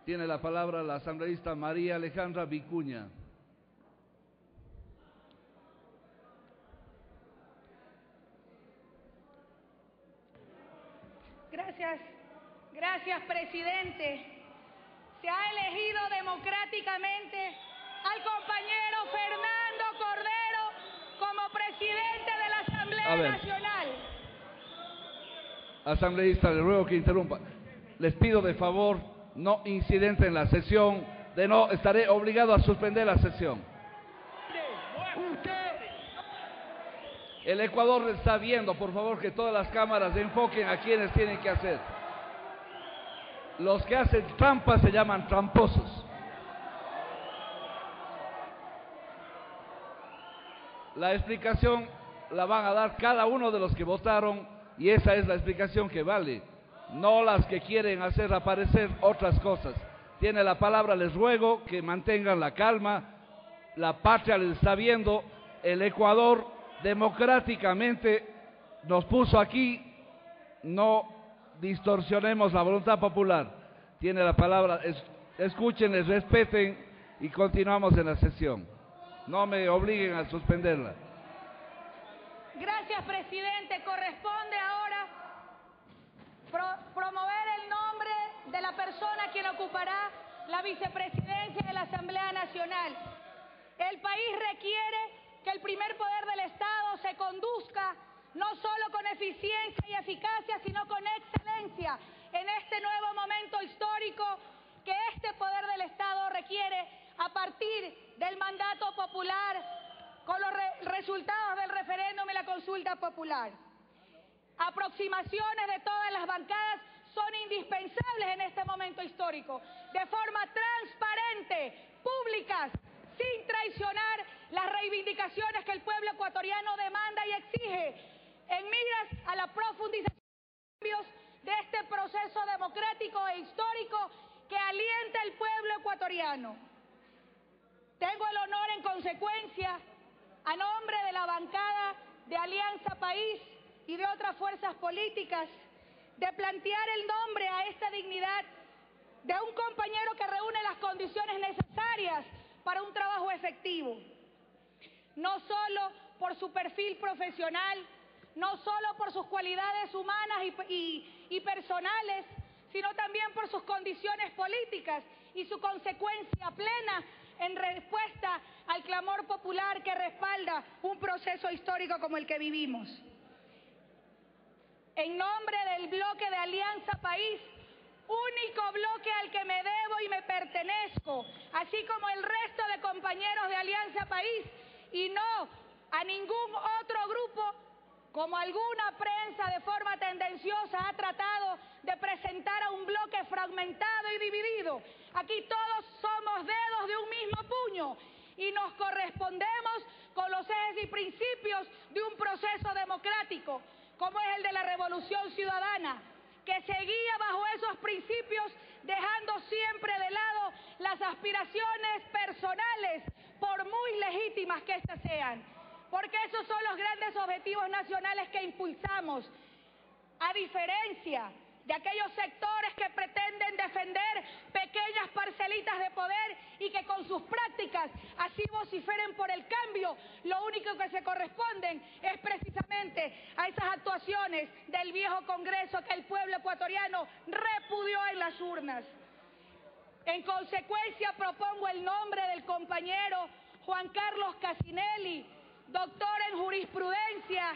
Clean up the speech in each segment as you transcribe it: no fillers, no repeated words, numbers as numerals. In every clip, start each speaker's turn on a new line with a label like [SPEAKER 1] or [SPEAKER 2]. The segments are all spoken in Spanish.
[SPEAKER 1] Tiene la palabra la asambleísta María Alejandra Vicuña.
[SPEAKER 2] Gracias, presidente. Se ha elegido democráticamente al compañero Fernando Cordero como presidente de la Asamblea Nacional.
[SPEAKER 1] Asambleísta, le ruego que interrumpa. Les pido de favor, no incidente en la sesión, de no estaré obligado a suspender la sesión. El Ecuador está viendo, por favor, que todas las cámaras enfoquen a quienes tienen que hacer. Los que hacen trampas se llaman tramposos. La explicación la van a dar cada uno de los que votaron y esa es la explicación que vale, no las que quieren hacer aparecer otras cosas. Tiene la palabra, les ruego que mantengan la calma, la patria les está viendo, el Ecuador democráticamente nos puso aquí, no distorsionemos la voluntad popular. Tiene la palabra, escúchenles, respeten y continuamos en la sesión. No me obliguen a suspenderla.
[SPEAKER 2] Gracias, presidente. Corresponde ahora promover el nombre de la persona quien ocupará la vicepresidencia de la Asamblea Nacional. El país requiere que el primer poder del Estado se conduzca no solo con eficiencia y eficacia, sino con excelencia en este nuevo momento histórico que este poder del Estado requiere a partir del mandato popular con los resultados del referéndum y la consulta popular. Aproximaciones de todas las bancadas son indispensables en este momento histórico, de forma transparente, públicas, sin traicionar las reivindicaciones que el pueblo ecuatoriano demanda y exige, en miras a la profundización de cambios de este proceso democrático e histórico que alienta el pueblo ecuatoriano. Tengo el honor, en consecuencia, a nombre de la bancada de Alianza País y de otras fuerzas políticas, de plantear el nombre a esta dignidad de un compañero que reúne las condiciones necesarias para un trabajo efectivo. No solo por su perfil profesional, no solo por sus cualidades humanas y personales, sino también por sus condiciones políticas y su consecuencia plena en respuesta al clamor popular que respalda un proceso histórico como el que vivimos. En nombre del bloque de Alianza País, único bloque al que me debo y me pertenezco, así como el resto de compañeros de Alianza País, y no a ningún otro grupo, como alguna prensa de forma tendenciosa ha tratado de presentar a un bloque fragmentado y dividido. Aquí todos somos dedos de un mismo puño y nos correspondemos con los ejes y principios de un proceso democrático, como es el de la Revolución Ciudadana, que seguía bajo esos principios, dejando siempre de lado las aspiraciones personales, por muy legítimas que éstas sean, porque esos son los grandes objetivos nacionales que impulsamos, a diferencia de aquellos sectores que pretenden defender pequeñas parcelitas de poder y que con sus prácticas así vociferen por el cambio. Lo único que se corresponden es precisamente a esas actuaciones del viejo Congreso que el pueblo ecuatoriano repudió en las urnas. En consecuencia, propongo el nombre del compañero Juan Carlos Casinelli, doctor en jurisprudencia,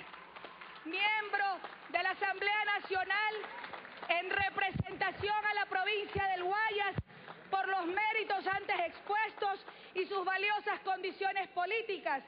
[SPEAKER 2] miembro de la Asamblea Nacional en representación a la provincia del Guayas por los méritos antes expuestos y sus valiosas condiciones políticas,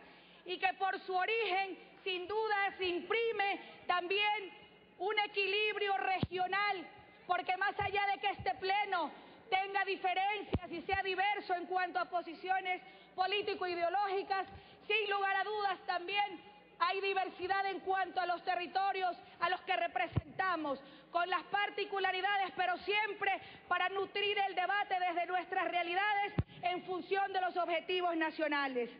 [SPEAKER 2] y que por su origen sin duda se imprime también un equilibrio regional, porque más allá de que este pleno tenga diferencias y sea diverso en cuanto a posiciones político-ideológicas, sin lugar a dudas también hay diversidad en cuanto a los territorios a los que representamos, con las particularidades, pero siempre para nutrir el debate desde nuestras realidades en función de los objetivos nacionales.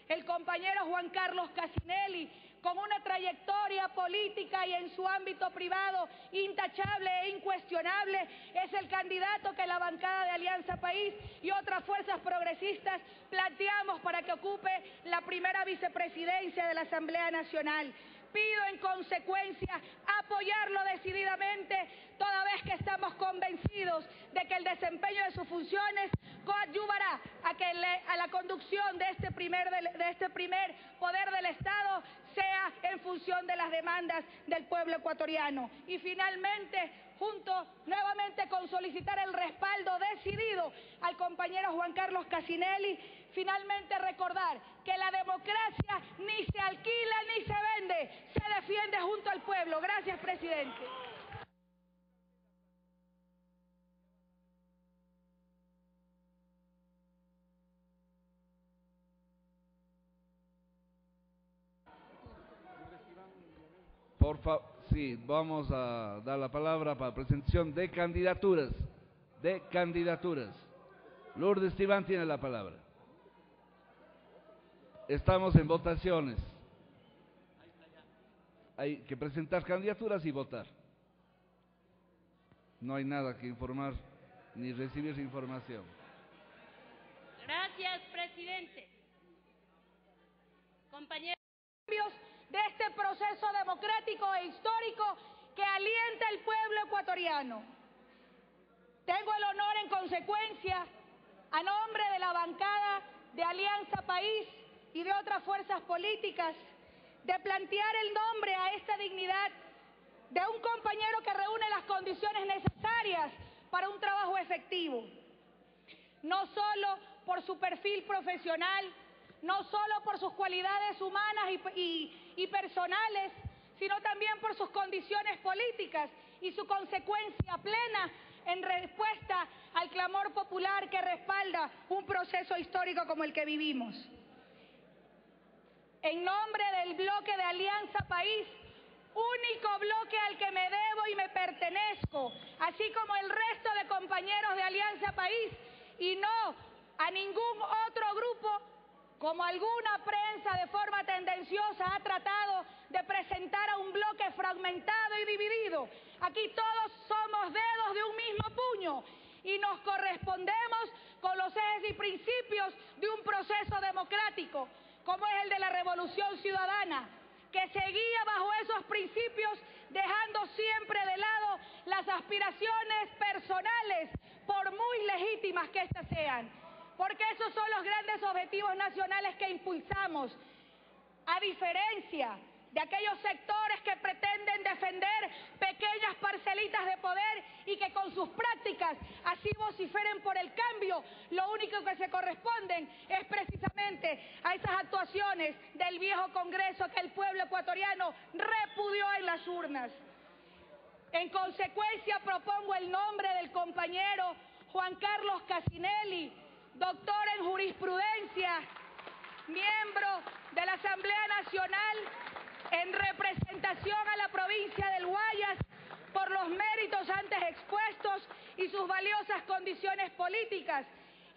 [SPEAKER 2] El compañero Juan Carlos Casinelli con una trayectoria política y en su ámbito privado intachable e incuestionable, es el candidato que la bancada de Alianza País y otras fuerzas progresistas planteamos para que ocupe la primera vicepresidencia de la Asamblea Nacional. Pido en consecuencia apoyarlo decididamente, toda vez que estamos convencidos de que el desempeño de sus funciones coadyuvará a la conducción de este primer poder del Estado sea en función de las demandas del pueblo ecuatoriano. Y finalmente, nuevamente con solicitar el respaldo decidido al compañero Juan Carlos Cassinelli, finalmente recordar que la democracia ni se alquila ni se vende, se defiende junto al pueblo. Gracias, presidente.
[SPEAKER 1] Por favor, sí, vamos a dar la palabra para presentación de candidaturas. Lourdes Esteban tiene la palabra. Estamos en votaciones. Hay que presentar candidaturas y votar. No hay nada que informar ni recibir información.
[SPEAKER 3] Gracias, presidente. Compañeros
[SPEAKER 2] de este proceso democrático e histórico que alienta el pueblo ecuatoriano. Tengo el honor, en consecuencia, a nombre de la bancada de Alianza País y de otras fuerzas políticas, de plantear el nombre a esta dignidad de un compañero que reúne las condiciones necesarias para un trabajo efectivo. No solo por su perfil profesional, no solo por sus cualidades humanas y personales, sino también por sus condiciones políticas y su consecuencia plena en respuesta al clamor popular que respalda un proceso histórico como el que vivimos. En nombre del bloque de Alianza País, único bloque al que me debo y me pertenezco, así como el resto de compañeros de Alianza País, y no a ningún otro grupo, como alguna prensa de forma tendenciosa ha tratado de presentar a un bloque fragmentado y dividido. Aquí todos somos dedos de un mismo puño y nos correspondemos con los ejes y principios de un proceso democrático, como es el de la Revolución Ciudadana, que se guía bajo esos principios, dejando siempre de lado las aspiraciones personales, por muy legítimas que éstas sean, porque esos son los grandes objetivos nacionales que impulsamos, a diferencia de aquellos sectores que pretenden defender pequeñas parcelitas de poder y que con sus prácticas así vociferen por el cambio. Lo único que se corresponden es precisamente a esas actuaciones del viejo Congreso que el pueblo ecuatoriano repudió en las urnas. En consecuencia, propongo el nombre del compañero Juan Carlos Cassinelli, doctor en jurisprudencia, miembro de la Asamblea Nacional en representación a la provincia del Guayas, por los méritos antes expuestos y sus valiosas condiciones políticas,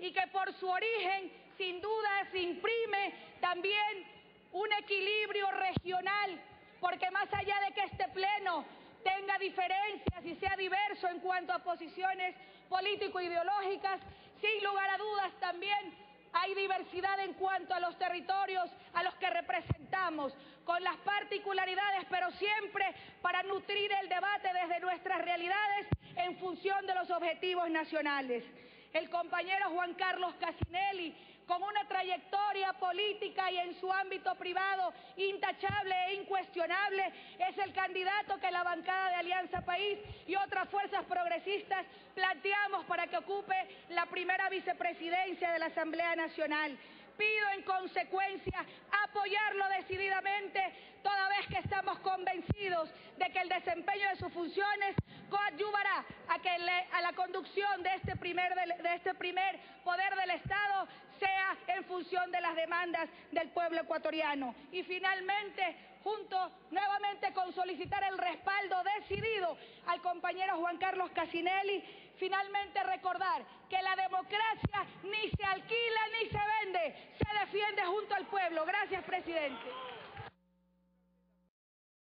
[SPEAKER 2] y que por su origen sin duda se imprime también un equilibrio regional, porque más allá de que este pleno tenga diferencias y sea diverso en cuanto a posiciones político-ideológicas, sin lugar a dudas también hay diversidad en cuanto a los territorios a los que representamos, con las particularidades, pero siempre para nutrir el debate desde nuestras realidades en función de los objetivos nacionales. El compañero Juan Carlos Cassinelli, con una trayectoria política y en su ámbito privado intachable e incuestionable, es el candidato que la bancada de Alianza País y otras fuerzas progresistas planteamos para que ocupe la primera vicepresidencia de la Asamblea Nacional. Pido en consecuencia apoyarlo decididamente, toda vez que estamos convencidos de que el desempeño de sus funciones coadyuvará a la conducción de este primer poder del Estado sea en función de las demandas del pueblo ecuatoriano. Y finalmente, nuevamente con solicitar el respaldo decidido al compañero Juan Carlos Cassinelli, finalmente recordar que la democracia ni se alquila ni se vende, se defiende junto al pueblo. Gracias, presidente.